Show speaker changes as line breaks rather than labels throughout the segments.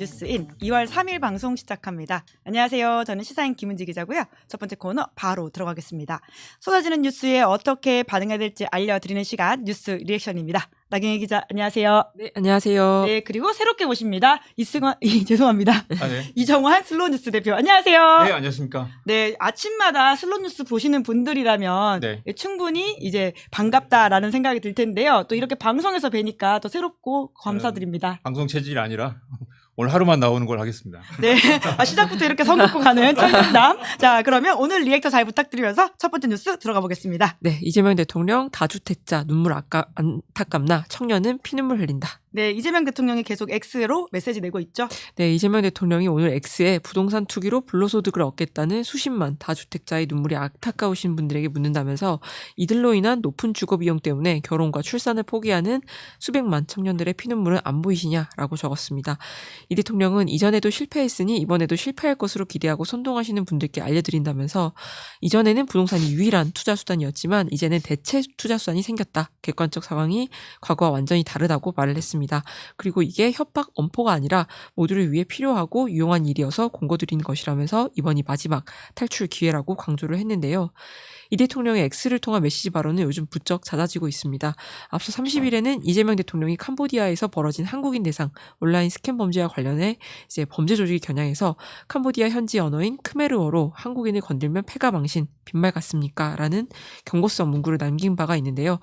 뉴스인 2월 3일 방송 시작합니다. 안녕하세요. 저는 시사인 김은지 기자고요. 첫 번째 코너 바로 들어가겠습니다. 쏟아지는 뉴스에 어떻게 반응해야 될지 알려드리는 시간 뉴스 리액션입니다. 나경희 기자 안녕하세요.
네, 안녕하세요.
네, 그리고 새롭게 모십니다. 죄송합니다.
네.
이정환 슬로우뉴스 대표 안녕하세요.
네, 안녕하십니까.
네, 아침마다 슬로우뉴스 보시는 분들이라면
네.
충분히 이제 반갑다라는 생각이 들 텐데요. 또 이렇게 방송에서 뵈니까 더 새롭고 감사드립니다.
방송 체질이 아니라 오늘 하루만 나오는 걸 하겠습니다.
네. 시작부터 이렇게 선긋고 가는 청년남. 자, 그러면 오늘 리액터 잘 부탁드리면서 첫 번째 뉴스 들어가 보겠습니다.
네, 이재명 대통령 다주택자 눈물 안타깝나 청년은 피눈물 흘린다.
네, 이재명 대통령이 계속 X로 메시지 내고 있죠.
네, 이재명 대통령이 오늘 X에 부동산 투기로 불로소득을 얻겠다는 수십만 다주택자의 눈물이 안타까우신 분들에게 묻는다면서 이들로 인한 높은 주거비용 때문에 결혼과 출산을 포기하는 수백만 청년들의 피눈물은 안 보이시냐라고 적었습니다. 이 대통령은 이전에도 실패했으니 이번에도 실패할 것으로 기대하고 선동하시는 분들께 알려드린다면서 이전에는 부동산이 유일한 투자 수단이었지만 이제는 대체 투자 수단이 생겼다. 객관적 상황이 과거와 완전히 다르다고 말을 했습니다. 그리고 이게 협박 엄포가 아니라 모두를 위해 필요하고 유용한 일이어서 공고드리는 것이라면서 이번이 마지막 탈출 기회라고 강조를 했는데요. 이 대통령의 X를 통한 메시지 발언은 요즘 부쩍 잦아지고 있습니다. 앞서 30일에는 이재명 대통령이 캄보디아에서 벌어진 한국인 대상 온라인 스캠 범죄와 관련해 이제 범죄 조직이 겨냥해서 캄보디아 현지 언어인 크메르어로 한국인을 건들면 패가 망신, 빈말 같습니까? 라는 경고성 문구를 남긴 바가 있는데요.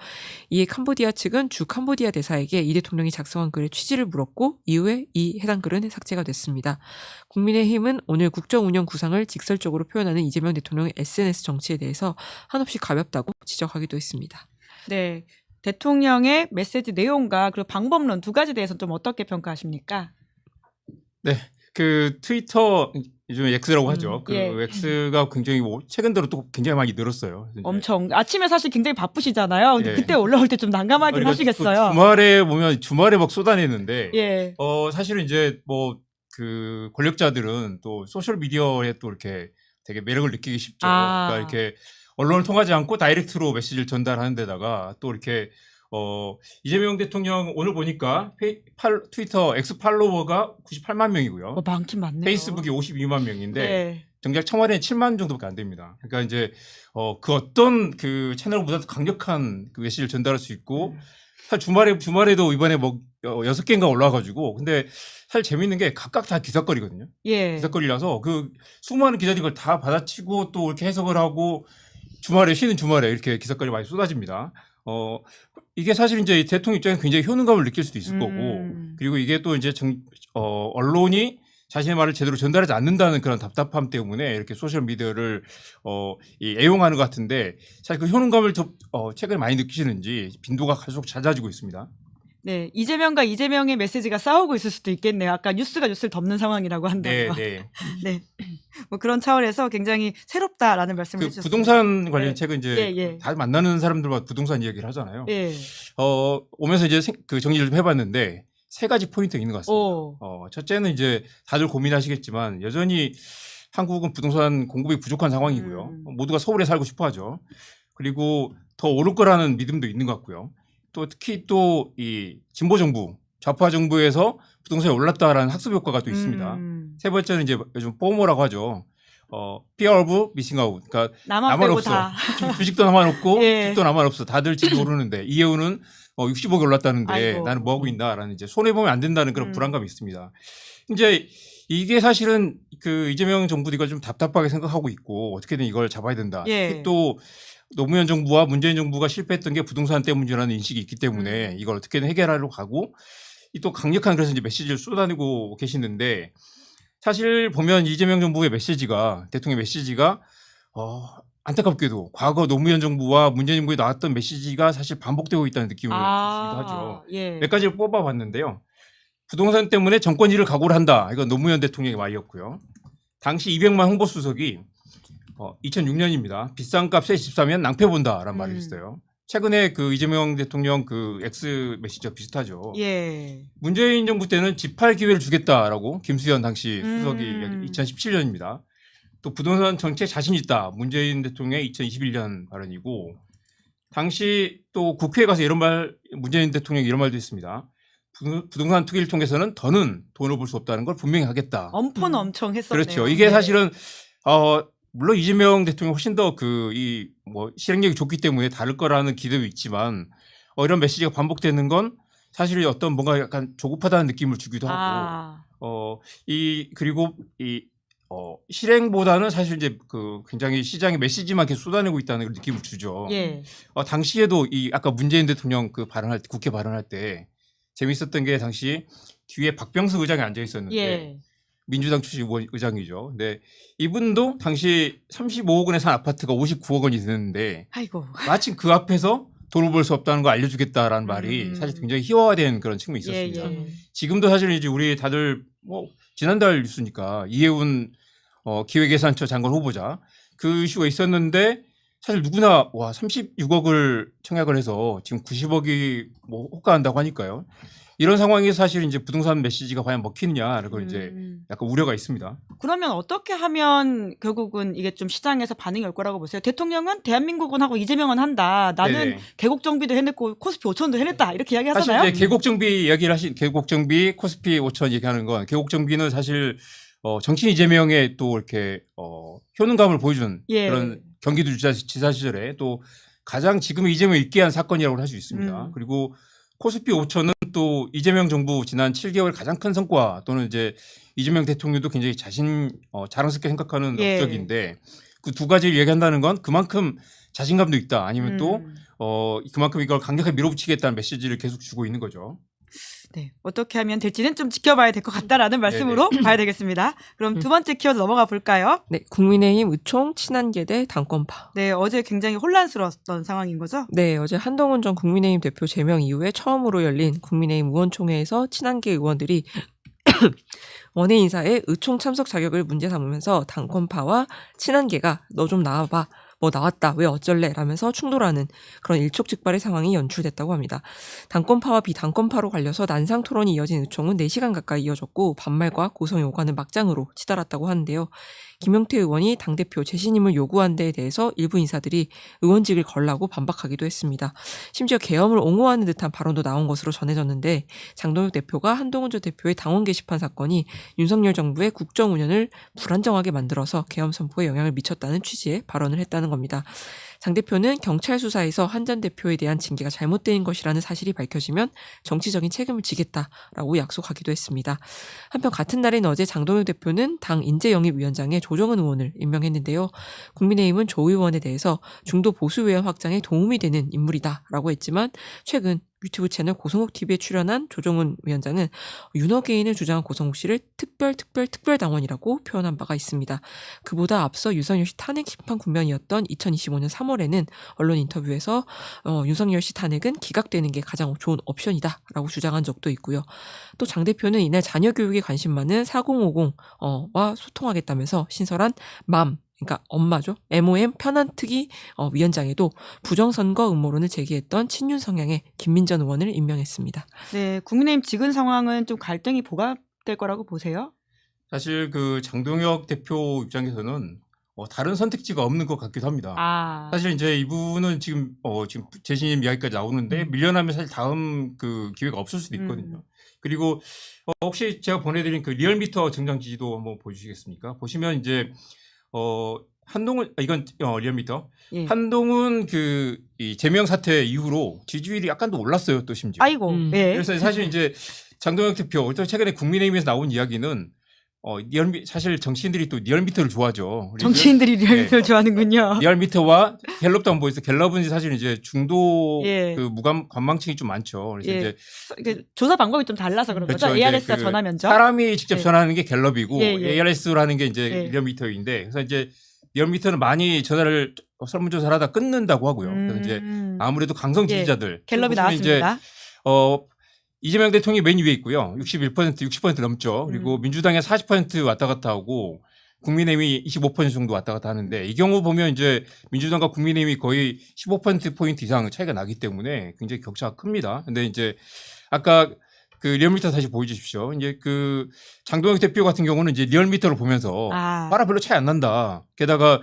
이에 캄보디아 측은 주 캄보디아 대사에게 이 대통령이 작성한 글의 취지를 물었고 이후에 이 해당 글은 삭제가 됐습니다. 국민의힘은 오늘 국정운영 구상을 직설적으로 표현하는 이재명 대통령의 SNS 정치에 대해서 한없이 가볍다고 지적하기도 했습니다.
네. 대통령의 메시지 내용과 그리고 방법론 두 가지 대해서 좀 어떻게 평가하십니까?
네. 그 트위터 요즘 X라고 하죠. 그
예.
X가 굉장히 최근 들어 또 굉장히 많이 늘었어요. 이제.
엄청 아침에 사실 굉장히 바쁘시잖아요. 근데
예.
그때 올라올 때 좀 난감하긴
그러니까
하시겠어요.
또 주말에 보면 주말에 막 쏟아내는데
예.
사실은 이제 뭐 그 권력자들은 또 소셜 미디어에 또 이렇게 되게 매력을 느끼기 쉽죠. 그러니까 이렇게 언론을 통하지 않고 다이렉트로 메시지를 전달하는 데다가 또 이렇게 이재명 대통령 오늘 보니까 트위터 X 팔로워가 98만 명이고요.
많긴 많네요.
페이스북이 52만 명인데
네.
정작 청와대는 7만 정도밖에 안 됩니다. 그러니까 이제 그 어떤 그 채널보다도 강력한 그 메시지를 전달할 수 있고 사실 주말에도 이번에 뭐 6개인가 올라와가지고 근데 사실 재밌는 게 각각 다 기사거리거든요.
예.
기사거리라서 그 수많은 기자들이 그걸 다 받아치고 또 이렇게 해석을 하고 쉬는 주말에 이렇게 기사거리 많이 쏟아집니다. 이게 사실 이제 대통령 입장에서 굉장히 효능감을 느낄 수도 있을 거고 그리고 이게 또 이제 언론이 자신의 말을 제대로 전달하지 않는다는 그런 답답함 때문에 이렇게 소셜 미디어를 애용하는 것 같은데 사실 그 효능감을 최근에 많이 느끼시는지 빈도가 계속 잦아지고 있습니다.
네, 이재명과 이재명의 메시지가 싸우고 있을 수도 있겠네요. 아까 뉴스가 뉴스를 덮는 상황이라고 한다고.
네.
네. 뭐 그런 차원에서 굉장히 새롭다라는 말씀을 해주셨어요.
부동산 관련
네.
책은 이제 다 만나는 사람들과 부동산 이야기를 하잖아요.
예.
오면서 이제 그 정리를 좀 해봤는데 세 가지 포인트가 있는 것 같습니다. 첫째는 이제 다들 고민하시겠지만 여전히 한국은 부동산 공급이 부족한 상황이고요. 모두가 서울에 살고 싶어 하죠. 그리고 더 오를 거라는 믿음도 있는 것 같고요. 또 특히 또 이 진보 정부, 좌파 정부에서 부동산이 올랐다라는 학습 효과가 또 있습니다. 세 번째는 이제 요즘 포모라고 하죠. Fear of missing out. 그러니까
나만 빼고
없어.
다.
주식도 나만 없고
예.
집도 나만 없어. 다들 집이 오르는데 이해우는 60억이 올랐다는데
아이고.
나는 뭐 하고 있나라는 이제 손해 보면 안 된다는 그런 불안감이 있습니다. 이제 이게 사실은 그 이재명 정부도 이걸 좀 답답하게 생각하고 있고 어떻게든 이걸 잡아야 된다.
예.
또 노무현 정부와 문재인 정부가 실패했던 게 부동산 때문이라는 인식이 있기 때문에 이걸 어떻게든 해결하려고 하고 또 강력한 그래서 이제 메시지를 쏟아내고 계시는데 사실 보면 이재명 정부의 메시지가 대통령 메시지가 안타깝게도 과거 노무현 정부와 문재인 정부에 나왔던 메시지가 사실 반복되고 있다는 느낌을 주기도 하죠.
예.
몇 가지를 뽑아봤는데요. 부동산 때문에 정권일을 각오를 한다. 이건 노무현 대통령의 말이었고요. 당시 200만 홍보수석이 2006년입니다. 비싼 값에 집 사면 낭패 본다라는 말을 했어요. 최근에 그 이재명 대통령 그 X 메시지가 비슷하죠.
예.
문재인 정부 때는 집 팔 기회를 주겠다라고 김수현 당시 수석이 2017년입니다. 또 부동산 정책 자신 있다. 문재인 대통령의 2021년 발언이고 당시 또 국회에 가서 문재인 대통령이 이런 말도 했습니다. 부동산 투기를 통해서는 더는 돈을 벌 수 없다는 걸 분명히 하겠다.
엄포는 엄청 했었네요.
그렇죠. 이게
네.
사실은 물론 이재명 대통령이 훨씬 더 실행력이 좋기 때문에 다를 거라는 기대도 있지만 이런 메시지가 반복되는 건 사실 어떤 뭔가 약간 조급하다는 느낌을 주기도 하고 그리고 실행보다는 사실 이제 굉장히 시장에 메시지만 계속 쏟아내고 있다는 그런 느낌을 주죠.
예.
당시에도 아까 문재인 대통령 국회 발언할 때 재밌었던 게 당시 뒤에 박병석 의장이 앉아 있었는데
예.
민주당 출신 의장이죠. 근데 이분도 당시 35억 원에 산 아파트가 59억 원이 되는데
아이고.
마침 그 앞에서 돈을 벌 수 없다는 걸 알려주겠다라는 말이 사실 굉장히 희화화된 그런 측면이 있었습니다.
예.
지금도 사실 이제 우리 다들 지난달 뉴스니까 이해운 기획예산처 장관 후보자 그 이슈가 있었는데 사실 누구나 36억을 청약을 해서 지금 90억이 호가한다고 하니까요. 이런 상황에서 사실 이제 부동산 메시지가 과연 먹히느냐 그걸 이제 약간 우려가 있습니다.
그러면 어떻게 하면 결국은 이게 좀 시장에서 반응이 올 거라고 보세요? 대통령은 대한민국은 하고 이재명은 한다. 나는
네네.
계곡 정비도 해냈고 코스피 5천도 해냈다. 이렇게
사실
이야기하잖아요.
이제 계곡 정비 계곡 정비 코스피 5천 얘기하는 건 계곡 정비는 사실 정치인 이재명의 또 이렇게 효능감을 보여준
예.
그런 경기도지사 시절에 또 가장 지금 이재명을 있게 한 사건이라고 할 수 있습니다. 그리고 코스피 5천은 또 이재명 정부 지난 7개월 가장 큰 성과 또는 이제 이재명 대통령도 굉장히 자랑스럽게 생각하는
예.
업적인데 그 두 가지를 얘기한다는 건 그만큼 자신감도 있다 아니면 또 그만큼 이걸 강력하게 밀어붙이겠다는 메시지를 계속 주고 있는 거죠.
네, 어떻게 하면 될지는 좀 지켜봐야 될 것 같다라는 말씀으로 봐야 되겠습니다. 그럼 두 번째 키워드 넘어가 볼까요?
네, 국민의힘 의총 친한계 대 당권파.
네, 어제 굉장히 혼란스러웠던 상황인 거죠?
네, 어제 한동훈 전 국민의힘 대표 제명 이후에 처음으로 열린 국민의힘 의원총회에서 친한계 의원들이 원외 인사의 의총 참석 자격을 문제 삼으면서 당권파와 친한계가 너 좀 나와봐. 나왔다. 왜 어쩔래? 라면서 충돌하는 그런 일촉즉발의 상황이 연출됐다고 합니다. 당권파와 비당권파로 갈려서 난상 토론이 이어진 의총은 4시간 가까이 이어졌고 반말과 고성이 오가는 막장으로 치달았다고 하는데요. 김용태 의원이 당대표 재신임을 요구한 데에 대해서 일부 인사들이 의원직을 걸라고 반박하기도 했습니다. 심지어 계엄을 옹호하는 듯한 발언도 나온 것으로 전해졌는데 장동혁 대표가 한동훈 전 대표의 당원 게시판 사건이 윤석열 정부의 국정 운영을 불안정하게 만들어서 계엄 선포에 영향을 미쳤다는 취지의 발언을 했다는 겁니다. 장 대표는 경찰 수사에서 한 전 대표에 대한 징계가 잘못된 것이라는 사실이 밝혀지면 정치적인 책임을 지겠다라고 약속하기도 했습니다. 한편 같은 날인 어제 장동혁 대표는 당 인재영입위원장에 조정은 의원을 임명했는데요. 국민의힘은 조 의원에 대해서 중도 보수외연 확장에 도움이 되는 인물이다라고 했지만 최근 유튜브 채널 고성욱 TV에 출연한 조정은 위원장은 윤어게인을 주장한 고성욱 씨를 특별당원이라고 표현한 바가 있습니다. 그보다 앞서 윤석열 씨 탄핵 심판 국면이었던 2025년 3월에는 언론 인터뷰에서 윤석열 씨 탄핵은 기각되는 게 가장 좋은 옵션이다라고 주장한 적도 있고요. 또 장 대표는 이날 자녀 교육에 관심 많은 4050와 소통하겠다면서 신설한 그러니까 엄마죠. MOM 편안특위 위원장에도 부정선거 음모론을 제기했던 친윤 성향의 김민전 의원을 임명했습니다.
네, 국민의힘 지금 상황은 좀 갈등이 보강될 거라고 보세요?
사실 장동혁 대표 입장에서는 다른 선택지가 없는 것 같기도 합니다. 사실 이제 이분은 지금 재신임 이야기까지 나오는데 밀려나면 사실 다음 기회가 없을 수도 있거든요. 그리고 혹시 제가 보내드린 리얼미터 정당 지지도 한번 보여주시겠습니까? 보시면 이제 한동훈 이건 리얼미터
예.
한동훈 이 제명 사태 이후로 지지율이 약간 더 올랐어요 또 심지어.
아이고. 예.
그래서 사실 이제 장동혁 대표 최근에 국민의힘에서 나온 이야기는 사실 정치인들이 또 리얼미터를 좋아하죠.
정치인들이 리얼미터를 좋아하는군요.
리얼미터와 갤럽도 한번 보였어요. 갤럽은 사실 이제 중도 관망층이 좀 많죠. 그래서
이제 조사 방법이 좀 달라서 그런 거죠.
그렇죠.
ARS가 전화 면접.
사람이 직접 전화하는 게 갤럽이고
예.
ARS라는 게 이제 리얼미터인데 그래서 이제 리얼미터는 많이 전화를 설문조사를 하다 끊는다고 하고요. 그래서 이제 아무래도 강성 지지자들
갤럽이 나왔습니다.
이제 이재명 대통령이 맨 위에 있고요. 60% 넘죠. 그리고 민주당이 40% 왔다 갔다 하고 국민의힘이 25% 정도 왔다 갔다 하는데 이 경우 보면 이제 민주당과 국민의힘이 거의 15%포인트 이상 차이가 나기 때문에 굉장히 격차가 큽니다. 근데 이제 아까 리얼미터 다시 보여주십시오. 이제 장동혁 대표 같은 경우는 이제 리얼미터를 보면서 봐라 별로 차이 안 난다. 게다가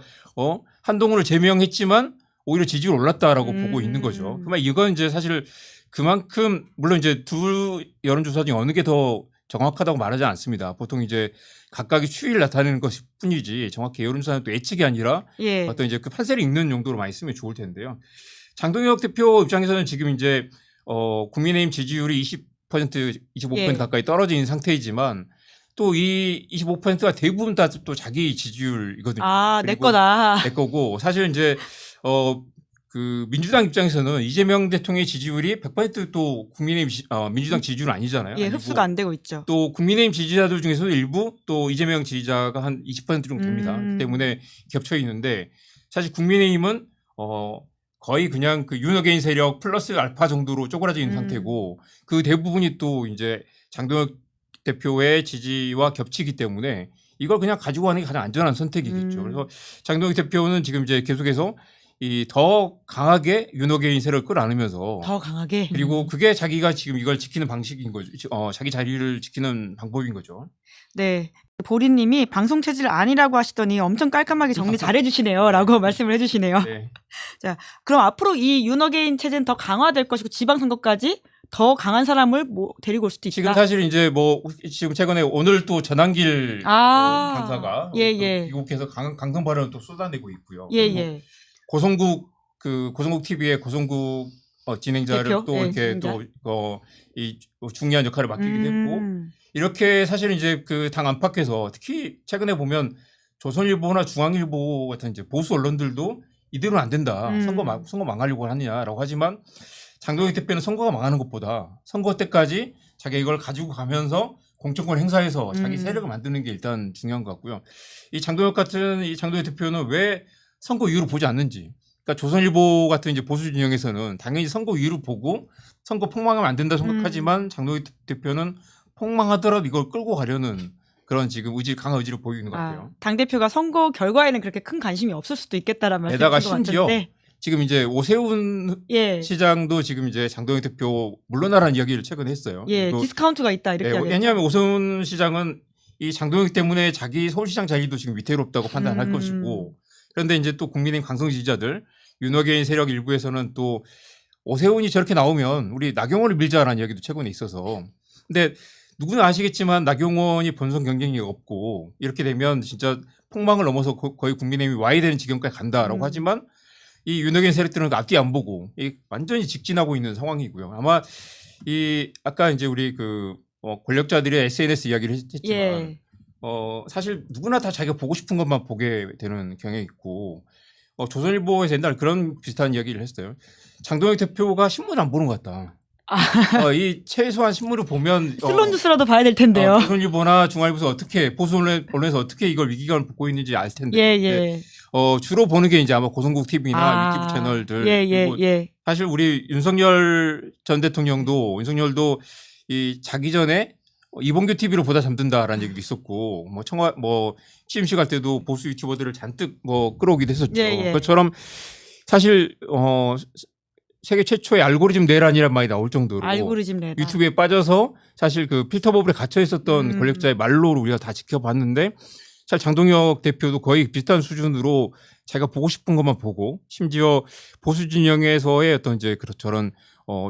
한동훈을 제명했지만 오히려 지지율 올랐다라고 보고 있는 거죠. 그러면 이건 이제 사실 그만큼 물론 이제 두 여론조사 중 어느 게 더 정확하다고 말하지 않습니다. 보통 이제 각각의 추이를 나타내는 것뿐이지 정확히 여론조사는 또 예측이 아니라
예.
어떤 이제 그 판세를 읽는 용도로 많이 쓰면 좋을 텐데요. 장동혁 대표 입장에서는 지금 이제 국민의힘 지지율이 20% 25%
예.
가까이 떨어져 있는 상태이지만 또 이 25%가 대부분 다 또 자기 지지율이거든요.
아, 내
그리고
거다.
내 거고 사실 이제 그 민주당 입장에서는 이재명 대통령의 지지율이 100%또 국민의힘 민주당 지지율은 아니잖아요.
예,
아니고
흡수가 안 되고 있죠.
또 국민의힘 지지자들 중에서도 일부 또 이재명 지지자가 한 20% 정도 됩니다. 그렇기 때문에 겹쳐 있는데 사실 국민의힘은 거의 그냥 그 윤어게인 세력 플러스 알파 정도로 쪼그라져 있는 상태고 그 대부분이 또 이제 장동혁 대표의 지지와 겹치기 때문에 이걸 그냥 가지고 가는 게 가장 안전한 선택이겠죠. 그래서 장동혁 대표는 지금 이제 계속해서 이 더 강하게 윤어게인 세력을 끌어안으면서
더 강하게.
그리고 그게 자기가 지금 이걸 지키는 방식인 거죠. 자기 자리를 지키는 방법인 거죠.
네. 보리님이 방송 체질 아니라고 하시더니 엄청 깔끔하게 정리 잘해주시네요라고 말씀을 해주시네요.
네.
자, 그럼 앞으로 이 윤어게인 체제는 더 강화될 것이고 지방선거까지 더 강한 사람을 데리고 올 수도 있다.
지금 사실 이제 지금 최근에 오늘 또 전한길 간사가
예.
미국에서 강성 발언을 또 쏟아내고 있고요.
예.
고성국 TV의 고성국 진행자를
대표?
또 이렇게
진행자.
또 이 중요한 역할을 맡기게 됐고 이렇게 사실 이제 그 당 안팎에서 특히 최근에 보면 조선일보나 중앙일보 같은 이제 보수 언론들도 이대로는 안 된다. 선거 망하려고 하느냐라고 하지만 장동혁 대표는 선거가 망하는 것보다 선거 때까지 자기가 이걸 가지고 가면서 공천권 행사해서 자기 세력을 만드는 게 일단 중요한 것 같고요. 이 장동혁 대표는 왜 선거 이후로 보지 않는지. 그러니까 조선일보 같은 이제 보수 진영에서는 당연히 선거 이후로 보고 선거 폭망하면 안 된다 생각하지만 장동혁 대표는 폭망하더라도 이걸 끌고 가려는 그런 지금 강한 의지를 보이는 것 같아요.
당대표가 선거 결과에는 그렇게 큰 관심이 없을 수도 있겠다라는 말씀인 것
게다가
같은데.
심지어 지금 이제 오세훈 시장도 지금 이제 장동혁 대표 물러나라는 이야기를 최근에 했어요.
예, 디스카운트가 있다 이렇게 하겠죠.
왜냐하면 오세훈 시장은 이 장동혁 때문에 자기 서울시장 자리도 지금 위태롭다고 판단할 것이고 그런데 이제 또 국민의힘 강성 지지자들 윤어게인 세력 일부에서는 또 오세훈이 저렇게 나오면 우리 나경원을 밀자라는 이야기도 최근에 있어서 근데 누구나 아시겠지만 나경원이 본선 경쟁력이 없고 이렇게 되면 진짜 폭망을 넘어서 거의 국민의힘이 와야 되는 지경까지 간다라고 하지만 이 윤어게인 세력들은 앞뒤 안 보고 완전히 직진하고 있는 상황이고요. 아마 아까 이제 우리 권력자들의 SNS 이야기를 했지만 사실 누구나 다 자기가 보고 싶은 것만 보게 되는 경향이 있고 조선일보에서 옛날 그런 비슷한 이야기를 했어요. 장동혁 대표가 신문 안 보는 것 같다. 이 최소한 신문을 보면
슬롯 뉴스라도 봐야 될 텐데요.
조선일보나 중앙일보에서 어떻게 보수 언론에서 어떻게 이걸 위기감을 보고 있는지 알 텐데.
예.
주로 보는 게 이제 아마 고성국 TV나 유튜브 채널들.
예.
사실 우리 윤석열 전 대통령도 자기 전에 이봉규 TV로 보다 잠든다라는 얘기도 있었고 취임식 할 때도 보수 유튜버들을 잔뜩 끌어오기도 했었죠. 그것처럼 사실 세계 최초의 알고리즘 내란이란 말이 나올 정도로
알고리즘 내란.
유튜브에 빠져서 사실 그 필터 버블에 갇혀 있었던 권력자의 말로를 우리가 다 지켜봤는데 사실 장동혁 대표도 거의 비슷한 수준으로 자기가 보고 싶은 것만 보고 심지어 보수 진영에서의 어떤 이제 저런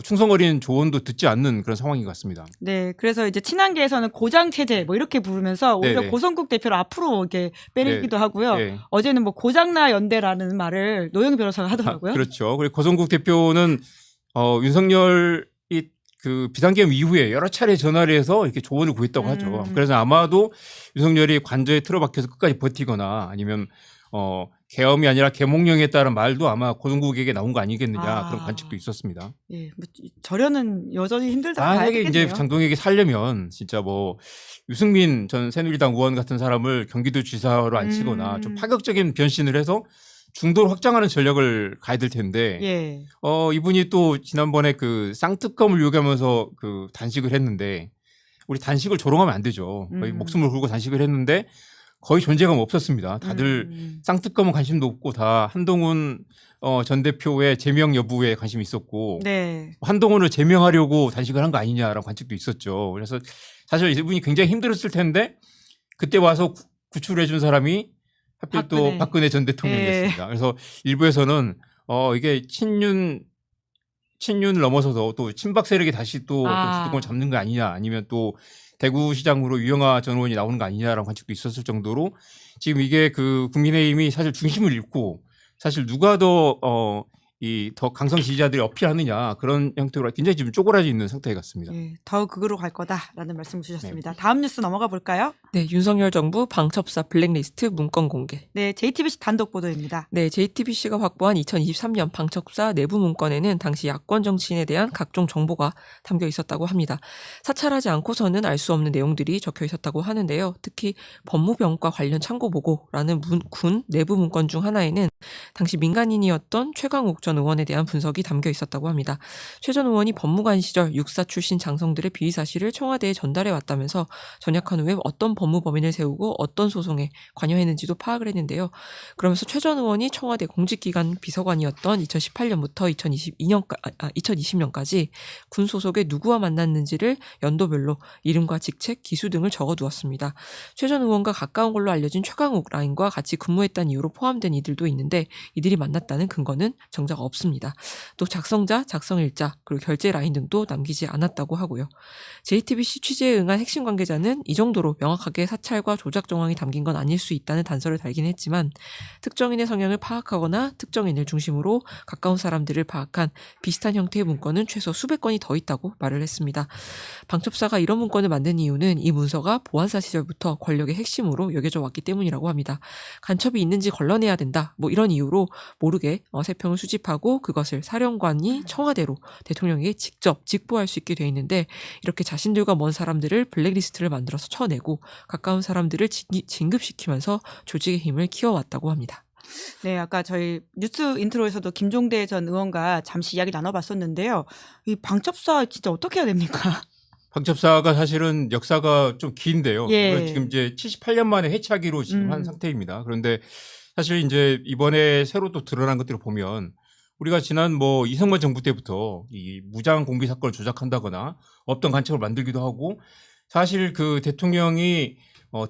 충성어린 조언도 듣지 않는 그런 상황인 것 같습니다.
네, 그래서 이제 친한계에서는 고장 체제 이렇게 부르면서 오히려 고성국 대표를 앞으로 이렇게 빼내기도 하고요. 어제는 고장나 연대라는 말을 노영희 변호사가 하더라고요.
그렇죠. 그리고 고성국 대표는 윤석열이 그 비상계엄 이후에 여러 차례 전화를 해서 이렇게 조언을 구했다고 하죠. 그래서 아마도 윤석열이 관저에 틀어박혀서 끝까지 버티거나 아니면 계엄이 아니라 계몽령에 따른 말도 아마 고성국에게 나온 거 아니겠느냐 그런 관측도 있었습니다.
예, 저려는 여전히 힘들다고 봐야
만약에
되겠네요.
이제 장동혁이 살려면 진짜 유승민 전 새누리당 의원 같은 사람을 경기도지사로 앉히거나 좀 파격적인 변신을 해서 중도를 확장하는 전략을 가야 될 텐데 이분이 또 지난번에 그 쌍특검을 요구하면서 그 단식을 했는데 우리 단식을 조롱하면 안 되죠. 거의 목숨을 걸고 단식을 했는데 거의 존재감 없었습니다. 다들 쌍특검은 관심도 없고 다 한동훈 전 대표의 제명 여부에 관심이 있었고 한동훈을 제명하려고 단식을 한 거 아니냐라는 관측도 있었죠. 그래서 사실 이분이 굉장히 힘들었을 텐데 그때 와서 구출해 준 사람이 하필 또 박근혜 전 대통령이었습니다. 그래서 일부에서는 이게 친윤을 넘어서서 또 친박 세력이 다시 또 어떤 주도권을 잡는 거 아니냐, 아니면 또 대구시장으로 유영아 전 의원이 나오는 거 아니냐라는 관측도 있었을 정도로 지금 이게 그 국민의힘이 사실 중심을 잃고 사실 누가 더 더 강성 지지자들이 어필하느냐 그런 형태로 굉장히 지금 쪼그라져 있는 상태 같습니다.
예, 더 극으로 갈 거다라는 말씀 주셨습니다. 다음 뉴스 넘어가 볼까요?
네, 윤석열 정부 방첩사 블랙리스트 문건 공개.
네, JTBC 단독 보도입니다.
네, JTBC가 확보한 2023년 방첩사 내부 문건에는 당시 야권 정치인에 대한 각종 정보가 담겨 있었다고 합니다. 사찰하지 않고서는 알 수 없는 내용들이 적혀 있었다고 하는데요. 특히 법무병과 관련 참고 보고라는 군 내부 문건 중 하나에는 당시 민간인이었던 최강욱 전 의원에 대한 분석이 담겨 있었다고 합니다. 최 전 의원이 법무관 시절 육사 출신 장성들의 비위 사실을 청와대에 전달해 왔다면서 전역한 후에 어떤 법무법인을 세우고 어떤 소송에 관여했는지도 파악을 했는데요. 그러면서 최 전 의원이 청와대 공직기관 비서관이었던 2018년부터 2020년까지 군 소속의 누구와 만났는지를 연도별로 이름과 직책, 기수 등을 적어두었습니다. 최 전 의원과 가까운 걸로 알려진 최강욱 라인과 같이 근무했다는 이유로 포함된 이들도 있는데 이들이 만났다는 근거는 정작 없습니다. 또 작성자, 작성일자, 그리고 결제 라인 등도 남기지 않았다고 하고요. JTBC 취재에 응한 핵심 관계자는 이 정도로 명확하게 사찰과 조작 정황이 담긴 건 아닐 수 있다는 단서를 달긴 했지만 특정인의 성향을 파악하거나 특정인을 중심으로 가까운 사람들을 파악한 비슷한 형태의 문건은 최소 수백 건이 더 있다고 말을 했습니다. 방첩사가 이런 문건을 만든 이유는 이 문서가 보안사 시절부터 권력의 핵심으로 여겨져 왔기 때문이라고 합니다. 간첩이 있는지 걸러내야 된다, 뭐 이런 이유로 모르게 세평을 수집하고 그것을 사령관이 청와대로 대통령에게 직접 직보할 수 있게 돼 있는데 이렇게 자신들과 먼 사람들을 블랙리스트를 만들어서 쳐내고 가까운 사람들을 진급시키면서 조직의 힘을 키워왔다고 합니다.
네, 아까 저희 뉴스 인트로에서도 김종대 전 의원과 잠시 이야기 나눠봤었는데요. 이 방첩사 진짜 어떻게 해야 됩니까?
방첩사가 사실은 역사가 좀 긴데요.
예.
지금 이제 78년 만에 해체하기로 지금 한 상태입니다. 그런데 사실 이제 이번에 새로 또 드러난 것들을 보면 우리가 지난 뭐 이승만 정부 때부터 이 무장 공비 사건을 조작한다거나 없던 간첩을 만들기도 하고 사실 그 대통령이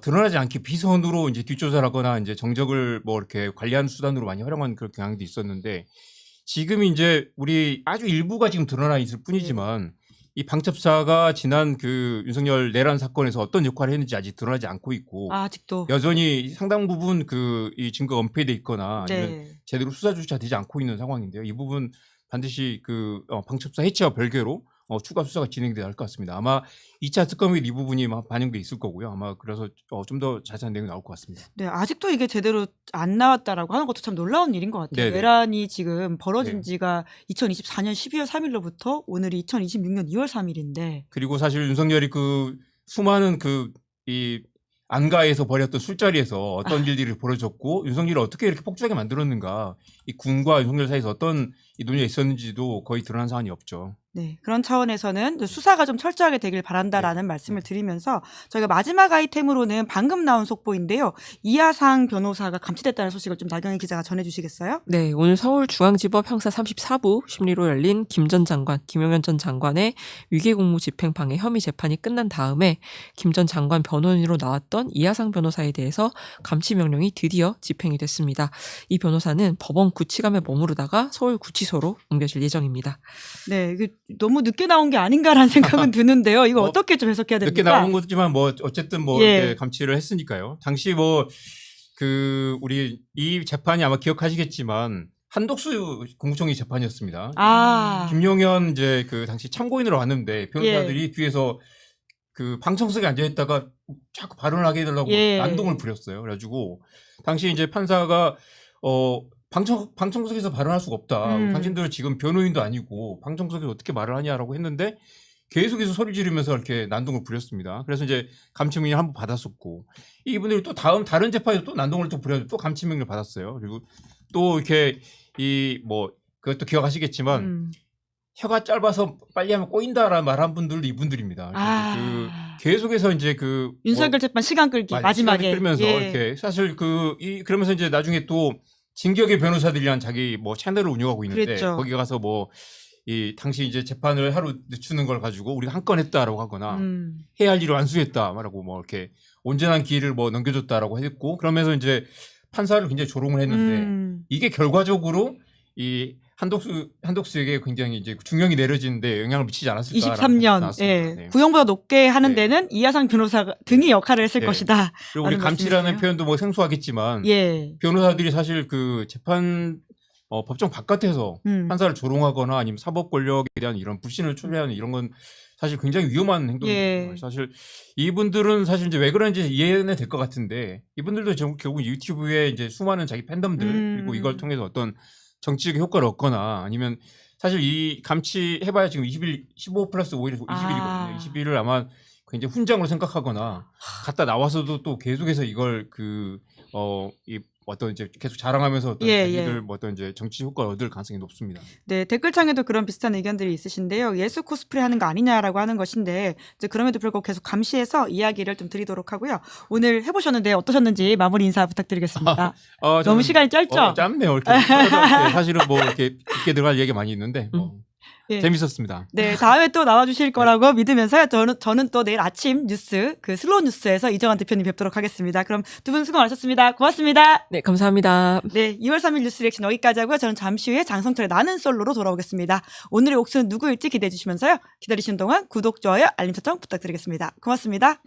드러나지 않게 비선으로 이제 뒷조사를 하거나 이제 정적을 뭐 이렇게 관리하는 수단으로 많이 활용한 그런 경향도 있었는데 지금 이제 우리 아주 일부가 지금 드러나 있을 뿐이지만 이 방첩사가 지난 그 윤석열 내란 사건에서 어떤 역할을 했는지 아직 드러나지 않고 있고
아직도
여전히 상당 부분 그 이 증거가 은폐돼 있거나 아니면
네.
제대로 수사조차 되지 않고 있는 상황인데요. 이 부분 반드시 그 방첩사 해체와 별개로 추가 수사가 진행돼야 할 것 같습니다. 아마 2차 특검에 이 부분이 반영돼 있을 거고요. 아마 그래서 좀 더 자세한 내용이 나올 것 같습니다.
네, 아직도 이게 제대로 안 나왔다라고 하는 것도 참 놀라운 일인 것 같아요.
네네.
내란이 지금 벌어진
네.
지가 2024년 12월 3일로부터 오늘이 2026년 2월 3일인데
그리고 사실 윤석열이 그 수많은 그 이 안가에서 벌였던 술자리에서 어떤 일들이 벌어졌고 윤석열이 어떻게 이렇게 폭주하게 만들었는가, 이 군과 윤석열 사이에서 어떤 이 논의가 있었는지도 거의 드러난 사안이 없죠.
네, 그런 차원에서는 수사가 좀 철저하게 되길 바란다라는 말씀을 드리면서 저희가 마지막 아이템으로는 방금 나온 속보인데요. 이하상 변호사가 감치됐다는 소식을 좀 나경희 기자가 전해주시겠어요?
네, 오늘 서울중앙지법 형사 34부 심리로 열린 김 전 장관, 김용현 전 장관의 위계공무 집행방해 혐의 재판이 끝난 다음에 김 전 장관 변호인으로 나왔던 이하상 변호사에 대해서 감치 명령이 드디어 집행이 됐습니다. 이 변호사는 법원 구치감에 머무르다가 서울구치소로 옮겨질 예정입니다.
네, 이게 너무 늦게 나온 게 아닌가라는 생각은 드는데요. 이거 어떻게 좀 해석해야 됩니까?
늦게 나온 거지만 뭐 어쨌든 뭐
예.
이렇게 감치를 했으니까요. 당시 뭐 그 우리 이 재판이 아마 기억하시겠지만 한독수 국무총리 재판이었습니다. 김용현 이제 그 당시 참고인으로 왔는데 변호사들이 뒤에서 그 방청석에 앉아 있다가 자꾸 발언을 하게 해달라고 난동을 부렸어요. 그래가지고 당시 이제 판사가 방청석에서 발언할 수가 없다. 당신들 지금 변호인도 아니고 방청석에서 어떻게 말을 하냐라고 했는데 계속해서 소리 지르면서 이렇게 난동을 부렸습니다. 그래서 이제 감치명령 한번 받았었고 이분들이 또 다른 재판에서 또 난동을 또 부려서 또 감치명령을 받았어요. 그리고 또 이렇게 그것도 기억하시겠지만 혀가 짧아서 빨리 하면 꼬인다라는 말한 분들도 이분들입니다. 그 계속해서 이제 그
윤석열 재판 시간 끌기 마지막에
시간을 끌면서 이렇게 사실 그러면서 이제 나중에 또 진격의 변호사들이란 자기 채널을 운영하고 있는데
그랬죠.
거기 가서 이 당시 이제 재판을 하루 늦추는 걸 가지고 우리가 한 건 했다라고 하거나 해야 할 일을 완수했다 말하고 이렇게 온전한 기회를 넘겨줬다라고 했고 그러면서 이제 판사를 굉장히 조롱을 했는데 이게 결과적으로 이 한독수에게 굉장히 이제 중형이 내려지는데 영향을 미치지 않았을까.
23년. 예. 구형보다 높게 하는
네.
데는 이하상 변호사 등이 역할을 했을
네.
것이다.
그리고 우리
라는
감치라는
말씀이세요.
표현도 뭐 생소하겠지만
예.
변호사들이 사실 그 재판 법정 바깥에서 판사를 조롱하거나 아니면 사법 권력에 대한 이런 불신을 초래하는 이런 건 사실 굉장히 위험한 행동이거든요.
예.
사실 이분들은 사실 이제 왜 그런지 이해는 될 것 같은데 이분들도 결국 유튜브에 이제 수많은 자기 팬덤들 그리고 이걸 통해서 어떤 정치적 효과를 얻거나 아니면 사실 이 감치 해봐야 지금 15 플러스 5일 20일이거든요. 20일을 아마 굉장히 훈장으로 생각하거나 갔다 나와서도 또 계속해서 이걸 이 어떤 이제 계속 자랑하면서 어떤 자기들 뭐 어떤 이제 정치 효과를 얻을 가능성이 높습니다.
네, 댓글창에도 그런 비슷한 의견들이 있으신데요. 예수 코스프레 하는 거 아니냐라고 하는 것인데 이제 그럼에도 불구하고 계속 감시해서 이야기를 좀 드리도록 하고요. 오늘 해보셨는데 어떠셨는지 마무리 인사 부탁드리겠습니다. 너무 시간이 짧죠?
짧네요. 이렇게. 사실은 뭐 이렇게 깊게 들어갈 얘기가 많이 있는데
예.
재밌었습니다.
네, 다음에 또 나와주실 거라고 믿으면서요. 저는 또 내일 아침 뉴스, 그 슬로우 뉴스에서 이정환 대표님 뵙도록 하겠습니다. 그럼 두 분 수고 많으셨습니다. 고맙습니다.
네, 감사합니다.
네, 2월 3일 뉴스 리액션 여기까지 하고요. 저는 잠시 후에 장성철의 나는 솔로로 돌아오겠습니다. 오늘의 옥수는 누구일지 기대해 주시면서요. 기다리시는 동안 구독, 좋아요, 알림 설정 부탁드리겠습니다. 고맙습니다.